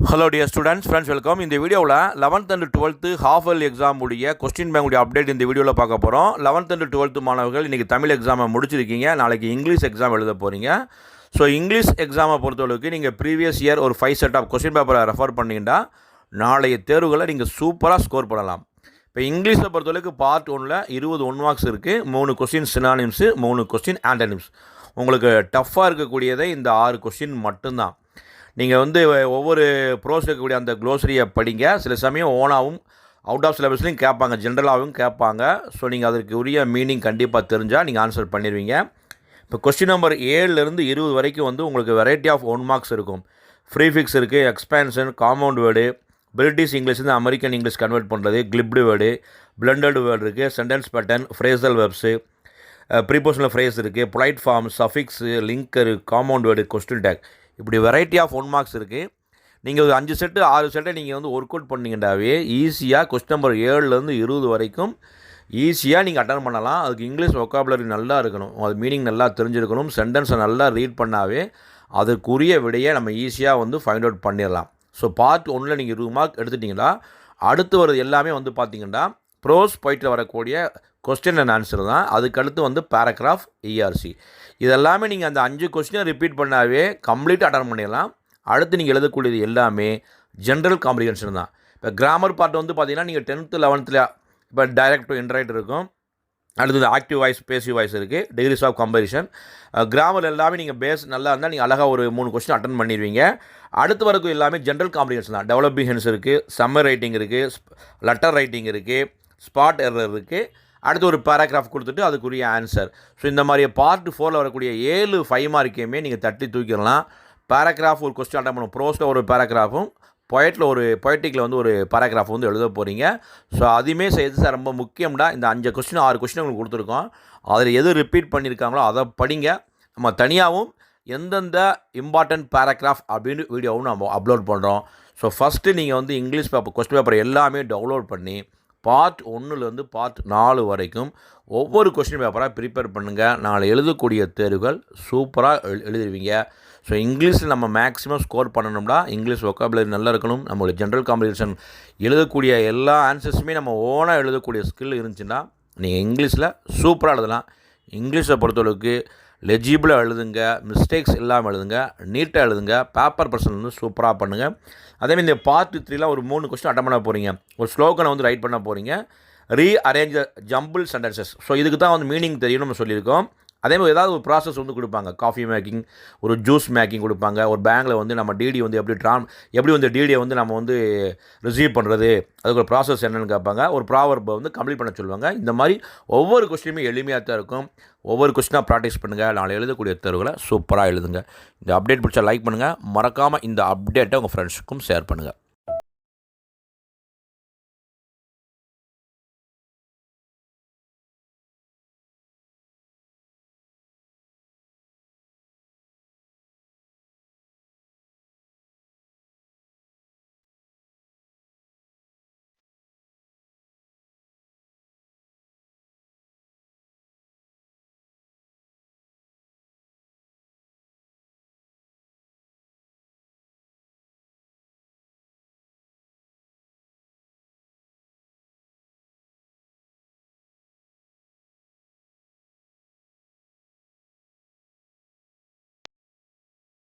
Hello dear students friends welcome. இந்த வீடியோவில் 11th and 12th half yearly exam உடைய question பேங்குடைய அப்டேட் இந்த வீடியோவில் பார்க்க போகிறோம். 11th and 12th மாணவர்கள் இன்றைக்கி தமிழ் எக்ஸாமை முடிச்சிருக்கீங்க, நாளைக்கு இங்கிலீஷ் எக்ஸாம் எழுத போகிறீங்க. ஸோ இங்கிலீஷ் எக்ஸாமை பொறுத்தளவுக்கு நீங்கள் ப்ரீவியஸ் இயர் ஒரு 5 செட் ஆஃப் கொஸ்டின் பேப்பரை ரெஃபர் பண்ணிங்கன்னா நாளைய தேர்வுகளை நீங்கள் சூப்பராக ஸ்கோர் பண்ணலாம். இப்போ இங்கிலீஷை பொறுத்தளவுக்கு பார்ட் 1ல் 20 ஒன் மார்க்ஸ் இருக்குது, 3 கொஸ்டின் சினானிம்ஸு, 3 கொஸ்டின் ஆண்டனிம்ஸ். உங்களுக்கு டஃப்பாக இருக்கக்கூடியதை இந்த 6 கொஸ்டின் மட்டும்தான். நீங்கள் ஒவ்வொரு ப்ரோஸ் இருக்கக்கூடிய அந்த க்ளோசரியை படிங்க. சில சமயம் ஓனாகவும் அவுட் ஆஃப் சிலபஸ்லையும் கேட்பாங்க, ஜென்ரலாகவும் கேட்பாங்க. ஸோ நீங்கள் அதற்கு உரிய மீனிங் கண்டிப்பாக தெரிஞ்சால் நீங்கள் ஆன்சர் பண்ணிடுவீங்க. இப்போ கொஸ்டின் நம்பர் 7லேருந்து 20 வரைக்கும் உங்களுக்கு வெரைட்டி ஆஃப் ஒன் மார்க்ஸ் இருக்கும். ப்ரீஃபிக்ஸ் இருக்குது, எக்ஸ்பேன்ஷன், காம்பவுண்ட் வேர்டு, பிரிட்டிஷ் இங்கிலீஷ்லேருந்து அமெரிக்கன் இங்கிலீஷ் கன்வெர்ட் பண்ணுறது, கிளிப்டு வேர்டு, பிளண்டட் வேர்டு இருக்குது, sentence pattern, phrasal verbs, prepositional phrase இருக்குது, polite form, suffix, linker, compound word, question tag, இப்படி variety of one marks இருக்குது. நீங்கள் ஒரு 5 செட்டு 6 செட்டை நீங்கள் ஒர்க் அவுட் பண்ணிங்கன்னாவே ஈஸியாக கொஸ்டின் நம்பர் 7லேருந்து 20 வரைக்கும் ஈஸியாக நீங்கள் அட்டன் பண்ணலாம். அதுக்கு இங்கிலீஷ் வொக்காபுலரி நல்லா இருக்கணும், அது மீனிங் நல்லா தெரிஞ்சிருக்கணும், சென்டென்ஸை நல்லா ரீட் பண்ணாவே அதுக்குரிய விடையை நம்ம ஈஸியாக ஃபைண்ட் அவுட் பண்ணிடலாம். ஸோ பார்ட் 1ல் நீங்கள் 20 மார்க் எடுத்துட்டிங்கன்னா அடுத்து வருது எல்லாமே பார்த்தீங்கன்னா ப்ரோஸ் போயிட்டு வரக்கூடிய கொஸ்டின் அண்ட் ஆன்சர் தான். அதுக்கடுத்து பேராகிராஃப், இஆர்சி, இதெல்லாமே நீங்கள் அந்த 5 கொஸ்டினை ரிப்பீட் பண்ணாவே கம்ப்ளீட்டாக அட்டன் பண்ணிடலாம். அடுத்து நீங்கள் எழுதக்கூடியது எல்லாமே ஜென்ரல் காம்ப்ரிஹென்ஷன் தான். இப்போ கிராமர் பார்ட் பார்த்தீங்கன்னா நீங்கள் 10th 11th இப்போ டைரக்ட் டு இன்டைரக்ட் இருக்கும். அடுத்தது ஆக்டிவ் வாய்ஸ், பேசிவ் வாய்ஸ் இருக்குது, டிகிரிஸ் ஆஃப் கம்பேரிஷன். கிராமர் எல்லாமே நீங்கள் பேஸ் நல்லா இருந்தால் நீங்கள் அழகாக ஒரு 3 கொஸ்டின் அட்டன் பண்ணிடுவீங்க. அடுத்து வரைக்கும் எல்லாமே ஜென்ரல் காம்ப்ரிஹென்ஷன் தான். டெவலப்பிங் ஹென்ஸ் இருக்குது, சம்மர் ரைட்டிங் இருக்குது, லெட்டர் ரைட்டிங் இருக்குது, ஸ்பாட் எரர் இருக்குது. அடுத்து ஒரு பேராகிராஃப் கொடுத்துட்டு அதுக்குரிய ஆன்சர். ஸோ இந்த மாதிரி பார்ட் 4ல் வரக்கூடிய 7 5 மார்க்கையுமே நீங்கள் தட்டி தூக்கிடலாம். பேராகிராஃப் ஒரு கொஸ்டின் அட்டன் பண்ணும், ப்ரோஸில் ஒரு பேராகிராஃபும், பொயட்டிக்கில் ஒரு பேராகிராஃப் எழுத போகிறீங்க. ஸோ அதுவுமே செய்து சார் ரொம்ப முக்கியம்டா. இந்த 5 கொஸ்டின் 6 கொஸ்டின் உங்களுக்கு கொடுத்துருக்கோம், அதில் எது ரிப்பீட் பண்ணியிருக்காங்களோ அதை படிங்க. நம்ம தனியாகவும் எந்தெந்த இம்பார்ட்டன்ட் பேராகிராஃப் அப்படின்னு வீடியோவும் நம்ம அப்லோட் பண்ணுறோம். ஸோ ஃபஸ்ட்டு நீங்கள் இங்கிலீஷ் பேப்பர் கொஸ்டின் பேப்பர் எல்லாமே டவுன்லோட் பண்ணி பார்ட் 1லேருந்து பார்ட் 4 வரைக்கும் ஒவ்வொரு கொஸ்டின் பேப்பராக ப்ரிப்பேர் பண்ணுங்கள். நாளை எழுதக்கூடிய தேர்வுகள் சூப்பராக எழுதுவீங்க. ஸோ இங்கிலீஷில் நம்ம மேக்ஸிமம் ஸ்கோர் பண்ணணும்னா இங்கிலீஷ் வொக்காபுலரி நல்லா இருக்கணும். நம்மளுடைய ஜென்ரல் காம்படிஷன் எழுதக்கூடிய எல்லா ஆன்சர்ஸுமே நம்ம ஓனாக எழுதக்கூடிய ஸ்கில் இருந்துச்சுன்னா நீங்கள் இங்கிலீஷில் சூப்பராக எழுதலாம். இங்கிலீஷை பொறுத்தளவுக்கு லெஜிபிளாக எழுதுங்க, மிஸ்டேக்ஸ் இல்லாமல் எழுதுங்க, நீட்டாக எழுதுங்க, பேப்பர் பர்சன் சூப்பராக பண்ணுங்கள். அதேமாதிரி இந்த பார்ட் 3ல் ஒரு 3 கொஸ்டின் அட்டன் பண்ண போகிறீங்க. ஒரு ஸ்லோகனை ரைட் பண்ண போகிறீங்க, ரீஅரேஞ்ச் ஜம்பிள் சென்டென்சஸ். ஸோ இதுக்கு தான் மீனிங் தெரியும் நம்ம சொல்லியிருக்கோம். அதேமாதிரி ஏதாவது ஒரு ப்ராசஸ் கொடுப்பாங்க, காஃபி மேக்கிங், ஒரு ஜூஸ் மேக்கிங் கொடுப்பாங்க. ஒரு பேங்கில் நம்ம டிடி எப்படி டிடியை நம்ம ரிசீவ் பண்ணுறது, அதுக்கு ஒரு ப்ராசஸ் என்னென்னு கேட்பாங்க. ஒரு ப்ராவர்பை கம்ப்ளீட் பண்ண சொல்லுவாங்க. இந்த மாதிரி ஒவ்வொரு கொஸ்டினுமே எளிமையாக தான் இருக்கும். ஒவ்வொரு கொஸ்டினாக ப்ராக்டிஸ் பண்ணுங்கள். நாளை எழுதக்கூடிய தேர்வுகளை சூப்பராக எழுதுங்க. இந்த அப்டேட் பிடிச்சா லைக் பண்ணுங்கள், மறக்காமல் இந்த அப்டேட்டை உங்கள் ஃப்ரெண்ட்ஸுக்கும் ஷேர் பண்ணுங்கள்.